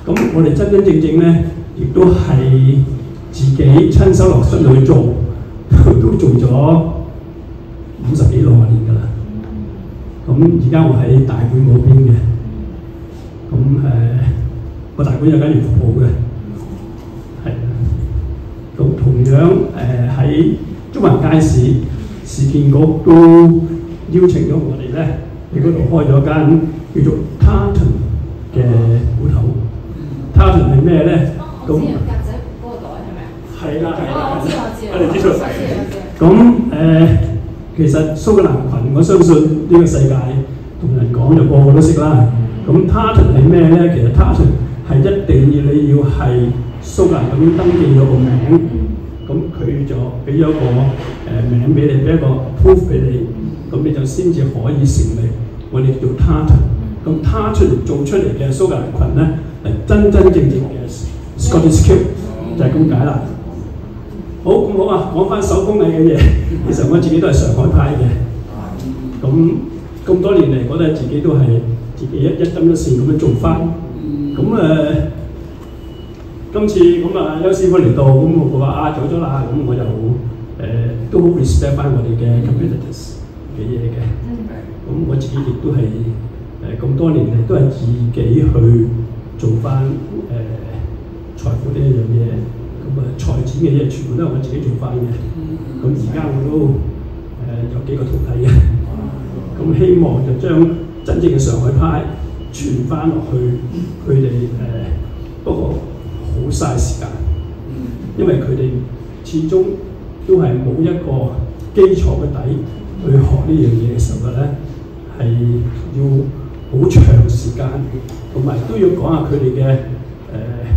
咁我哋真真正正咧，亦都係自己親手落身去做，都做咗50幾60年㗎啦。咁而家我喺大館嗰邊嘅，咁個大館有間園服務嘅，係。咁同樣喺中環街市市建局都邀請咗我哋咧，喺嗰度開咗間叫做 Tartan 嘅鋪頭。Tartan 係咩咧？咁格仔嗰個袋係咪啊？係啦，我哋知道。咁其實蘇格蘭裙，我相信呢個世界同人講就個個都識啦。咁 Tartan 係咩咧？其實 Tartan 係一定要你要係蘇格蘭嗰邊登記咗個名，咁佢就俾咗個名俾你，俾一個 proof 俾你，咁你就先至可以成為我哋叫 Tartan。咁 Tartan 做出嚟嘅蘇格蘭裙咧，係真真正正嘅 Scottish Kilt， 就係咁解啦。好，咁好啊，講翻手工藝嘅嘢，其實我自己都係上海派嘅。咁多年嚟，我覺得自己都係自己一針一線咁樣做翻。咁今次咁邱師傅嚟到，咁我話走咗啦，咁我就都好 respect 翻我哋嘅 competitors 嘅嘢嘅。咁我自己亦都係咁多年嚟都係自己去做翻財富呢一樣嘢。咁裁剪嘅嘢全部都係我自己做翻嘅。咁而家我都有幾個徒弟嘅。咁希望就將真正嘅上海派傳翻落去佢哋不過好嘥時間，因為佢哋始終都係冇一個基礎嘅底去學呢樣嘢嘅時候咧，係要好長時間，同埋都要講下佢哋嘅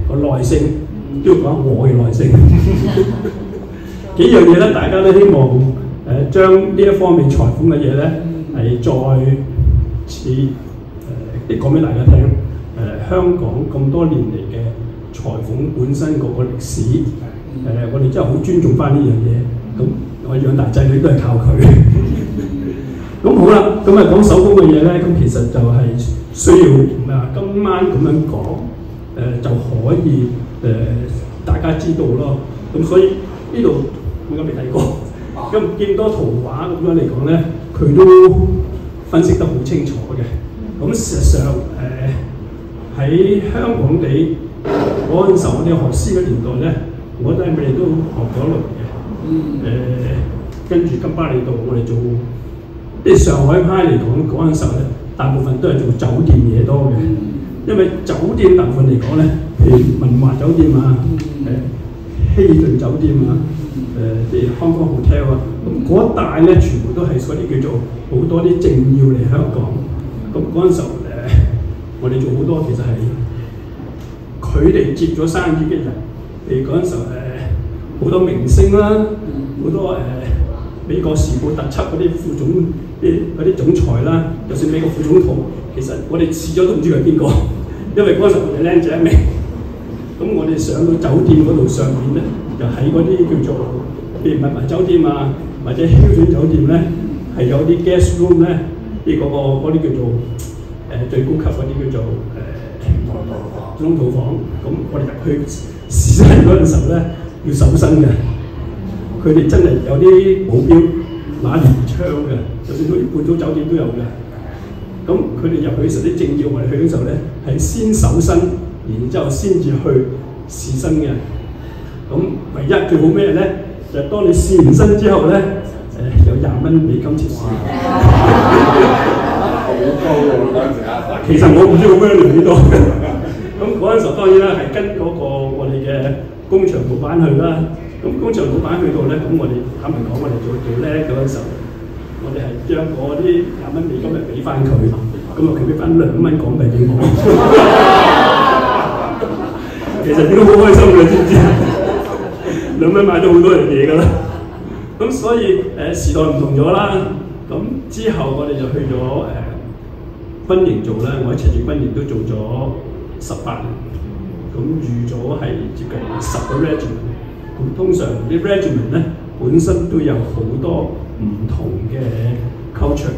個耐性，都要講我嘅耐性。幾樣嘢咧，大家都希望將呢一方面裁縫嘅嘢咧係再次講俾大家聽。香港咁多年嚟嘅裁縫本身嗰個歷史，我哋真係好尊重翻呢樣嘢。咁我養大仔女都係靠佢。咁好啦，咁講手工嘅嘢咧，咁其實就係需要今晚咁樣講，就可以大家知道咯。咁所以呢度我未睇過，咁見多圖畫咁樣嚟講咧，佢都分析得好清楚嘅。咁事實上喺香港地嗰陣時候，我哋學師嘅年代咧，我覺得我哋都學咗一輪嘅。跟住金巴利道我哋做，即係上海派嚟講嗰陣時候咧，大部分都係做酒店嘢多嘅。因為酒店大部分嚟講咧，譬如文華酒店啊、希頓酒店啊、香港 hotel 啊，咁嗰一帶咧全部都係嗰啲叫做好多啲政要嚟香港。咁嗰陣時候我哋做好多其實係佢哋接咗生意嘅人，譬如嗰陣時候好多明星啦，好多美國時報特輯嗰啲副總嗰啲總裁啦，就算美國副總統，其實我哋試咗都唔知佢係邊個，因為嗰陣時我哋僆仔未。咁我哋上到酒店嗰度上面咧，就喺嗰啲叫做譬如文華酒店啊，或者希頓酒店咧，係有啲 guest room 咧，嗰啲叫做最高級嗰啲叫做總統套房。咁我哋入去試身嗰陣時候咧，要搜身嘅。佢哋真係有啲保鏢拿住槍嘅，就算好似半島酒店都有嘅。咁佢哋入去時啲政要，我哋去嘅時候咧，係先搜身，然之後先至去試身嘅。咁唯一最好咩咧？就係當你試完身之後咧，有20蚊美金貼士。好高喎嗰陣時啊！其實我唔知好咩嚟呢度。咁嗰陣時候當然啦，係跟嗰個我哋嘅工場老闆去啦。咁工場老闆去到咧，咁我哋坦白講，我哋做叻嗰陣時候，我哋係將嗰啲20蚊美金嚟俾翻佢，咁佢俾翻2蚊港幣俾我。其實佢都好開心嘅，知唔知？2蚊買到好多樣嘢㗎啦。咁所以時代唔同咗啦。咁之後我哋就去咗軍營做啦，我喺赤柱軍營都做咗18年，咁預咗係接近10個 regiment。咁通常啲 regiment 咧本身都有好多唔同嘅 culture，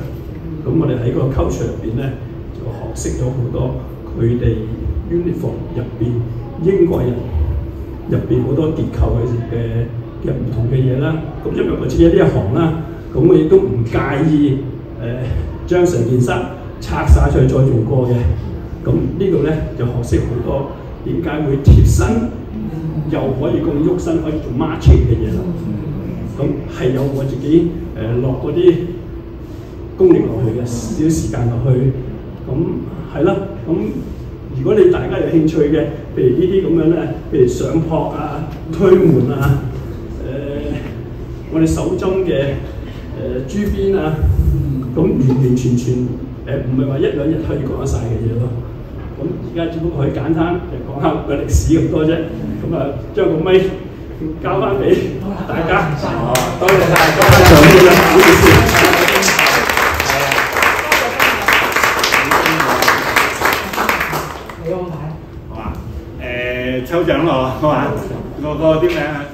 咁我哋喺個 culture 入邊咧就學識咗好多佢哋 uniform 入邊英國人入邊好多結構嘅唔同嘅嘢啦。咁因為我自己呢一行啦，咁我亦都唔介意將成件衫拆晒出去再用過嘅。咁呢度咧就學識好多點解會貼身又可以咁喐身可以做 marching 嘅嘢啦。咁係有我自己落嗰啲功力落去嘅，少少時間落去。咁係啦，咁如果你大家有興趣嘅，譬如呢啲咁樣咧，譬如上撲啊、推門啊、我哋手針嘅珠邊啊，咁完全唔係話一兩日可以講得晒嘅嘢咯。咁而家只不過可以簡單講下個歷史咁多啫。咁啊，將個咪交翻俾大家。多謝晒，多謝長官啦，唔好意思。抽獎咯，係嘛？個啲名啊！